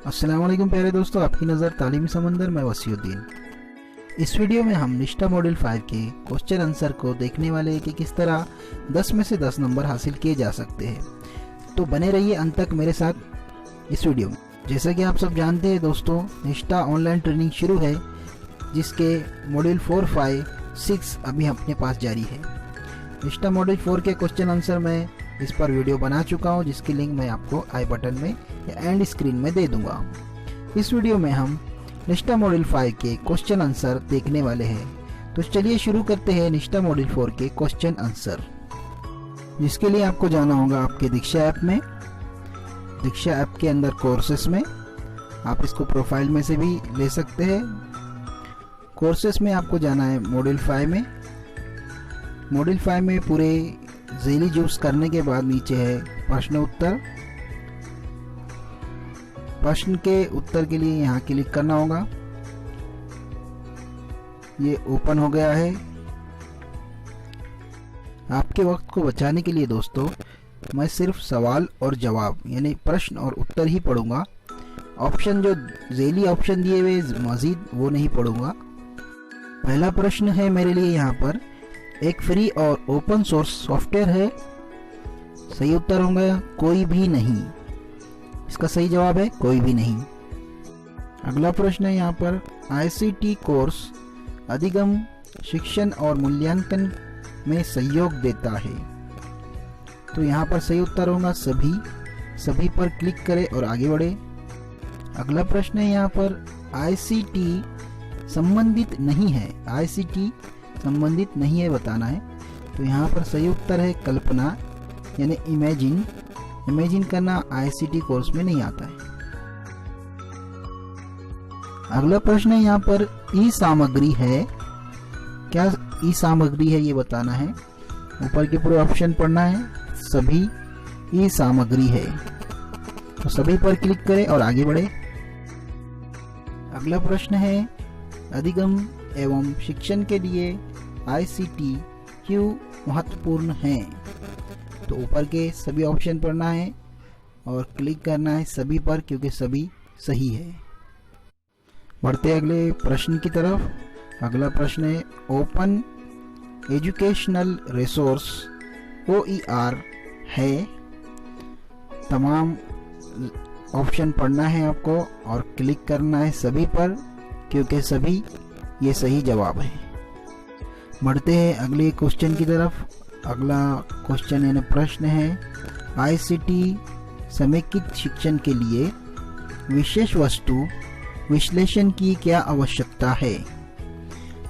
अस्सलाम वालेकुम प्यारे दोस्तों, आपकी नज़र तालीमी समंदर में वसीउद्दीन। इस वीडियो में हम निष्ठा मॉड्यूल 5 के क्वेश्चन आंसर को देखने वाले हैं कि किस तरह 10 में से 10 नंबर हासिल किए जा सकते हैं। तो बने रहिए अंत तक मेरे साथ इस वीडियो में। जैसा कि आप सब जानते हैं दोस्तों, निष्ठा ऑनलाइन ट्रेनिंग शुरू है जिसके मॉड्यूल 4, 5, 6 अभी अपने पास जारी है। निष्ठा मॉड्यूल 4 के क्वेश्चन आंसर में इस पर वीडियो बना चुका हूं, जिसकी लिंक मैं आपको आई बटन में या एंड स्क्रीन में दे दूंगा। इस वीडियो में हम निष्ठा मॉड्यूल 5 के क्वेश्चन आंसर देखने वाले हैं। तो चलिए शुरू करते हैं निष्ठा मॉड्यूल 4 के क्वेश्चन आंसर, जिसके लिए आपको जाना होगा आपके दीक्षा ऐप में। दीक्षा ऐप के अंदर कोर्सेस में आप इसको प्रोफाइल में से भी ले सकते हैं। कोर्सेस में आपको जाना है मॉड्यूल 5 में। मॉड्यूल 5 में पूरे ज़ेली जूस करने के बाद नीचे है प्रश्न उत्तर। प्रश्न के उत्तर के लिए यहाँ क्लिक करना होगा। ये ओपन हो गया है। आपके वक्त को बचाने के लिए दोस्तों मैं सिर्फ सवाल और जवाब यानी प्रश्न और उत्तर ही पढ़ूंगा। ऑप्शन जो ज़ेली ऑप्शन दिए हुए मजीद वो नहीं पढ़ूंगा। पहला प्रश्न है मेरे लिए यहाँ पर, एक फ्री और ओपन सोर्स सॉफ्टवेयर है। सही उत्तर होगा कोई भी नहीं। इसका सही जवाब है कोई भी नहीं। अगला प्रश्न है यहाँ पर, आईसीटी कोर्स अधिगम शिक्षण और मूल्यांकन में सहयोग देता है। तो यहाँ पर सही उत्तर होगा सभी। सभी पर क्लिक करें और आगे बढ़े। अगला प्रश्न है यहाँ पर, आईसीटी संबंधित नहीं है। आईसीटी संबंधित नहीं है बताना है। तो यहाँ पर सही उत्तर है कल्पना यानी इमेजिन। इमेजिन करना आईसीटी कोर्स में नहीं आता है। अगला प्रश्न है यहाँ पर, ई सामग्री है। क्या ई सामग्री है ये बताना है। ऊपर के पूरे ऑप्शन पढ़ना है। सभी ई सामग्री है। तो सभी पर क्लिक करें और आगे बढ़े। अगला प्रश्न है, अधिगम एवं शिक्षण के लिए आईसीटी क्यों महत्वपूर्ण है। तो ऊपर के सभी ऑप्शन पढ़ना है और क्लिक करना है सभी पर, क्योंकि सभी सही है। बढ़ते अगले प्रश्न की तरफ। अगला प्रश्न है, ओपन एजुकेशनल रिसोर्स OER है। तमाम ऑप्शन पढ़ना है आपको और क्लिक करना है सभी पर, क्योंकि सभी ये सही जवाब है। बढ़ते हैं अगले क्वेश्चन की तरफ। अगला क्वेश्चन यानी प्रश्न है, आईसीटी समेकित शिक्षण के लिए विशेष वस्तु विश्लेषण की क्या आवश्यकता है।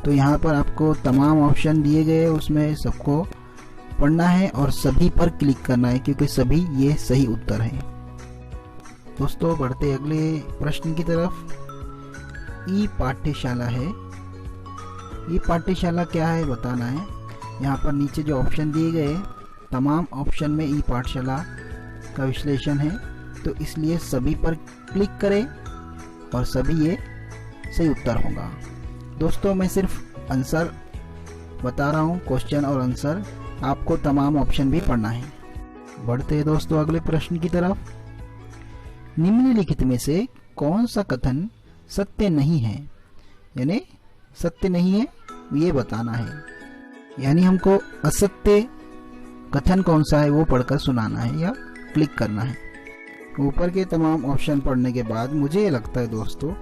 तो यहाँ पर आपको तमाम ऑप्शन दिए गए, उसमें सबको पढ़ना है और सभी पर क्लिक करना है, क्योंकि सभी ये सही उत्तर है। दोस्तों बढ़ते अगले प्रश्न की तरफ। ई पाठ्यशाला है। ई पाठ्यशाला क्या है बताना है। यहाँ पर नीचे जो ऑप्शन दिए गए तमाम ऑप्शन में ई पाठशाला का विश्लेषण है, तो इसलिए सभी पर क्लिक करें और सभी ये सही उत्तर होगा। दोस्तों मैं सिर्फ आंसर बता रहा हूँ, क्वेश्चन और आंसर, आपको तमाम ऑप्शन भी पढ़ना है। बढ़ते हैं दोस्तों अगले प्रश्न की तरफ। निम्नलिखित में से कौन सा कथन सत्य नहीं है, यानी सत्य नहीं है ये बताना है। यानी हमको असत्य कथन कौन सा है वो पढ़कर सुनाना है या क्लिक करना है। ऊपर के तमाम ऑप्शन पढ़ने के बाद मुझे ये लगता है दोस्तों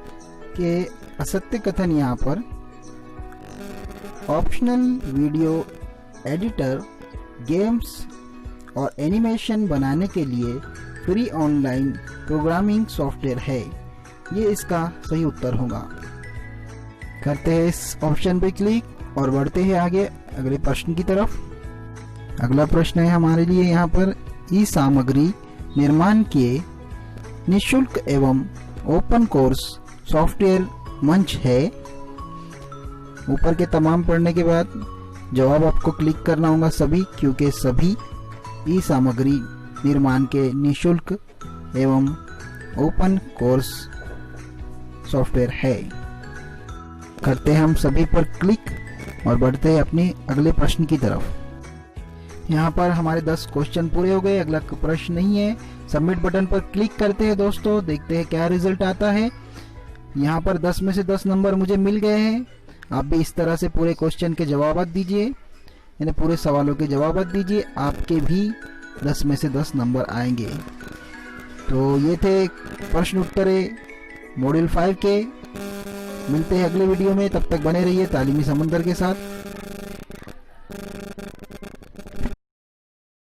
कि असत्य कथन यहाँ पर ऑप्शनल वीडियो एडिटर, गेम्स और एनिमेशन बनाने के लिए फ्री ऑनलाइन प्रोग्रामिंग सॉफ्टवेयर है। ये इसका सही उत्तर होगा। करते हैं इस ऑप्शन पे क्लिक और बढ़ते हैं आगे अगले प्रश्न की तरफ। अगला प्रश्न है हमारे लिए यहाँ पर, ई सामग्री निर्माण के निःशुल्क एवं ओपन कोर्स सॉफ्टवेयर मंच है। ऊपर के तमाम पढ़ने के बाद जवाब आपको क्लिक करना होगा सभी, क्योंकि सभी ई सामग्री निर्माण के निःशुल्क एवं ओपन कोर्स सॉफ्टवेयर है। करते हैं हम सभी पर क्लिक और बढ़ते हैं अपने अगले प्रश्न की तरफ। यहाँ पर हमारे 10 क्वेश्चन पूरे हो गए, अगला प्रश्न नहीं है। सबमिट बटन पर क्लिक करते हैं दोस्तों, देखते हैं क्या रिजल्ट आता है। यहाँ पर 10 में से 10 नंबर मुझे मिल गए हैं। आप भी इस तरह से पूरे क्वेश्चन के जवाब दीजिए, यानी पूरे सवालों के जवाब दीजिए, आपके भी 10 में से 10 नंबर आएंगे। तो ये थे प्रश्न उत्तर मॉड्यूल 5 के। मिलते हैं अगले वीडियो में, तब तक बने रहिए तालीमी समंदर के साथ।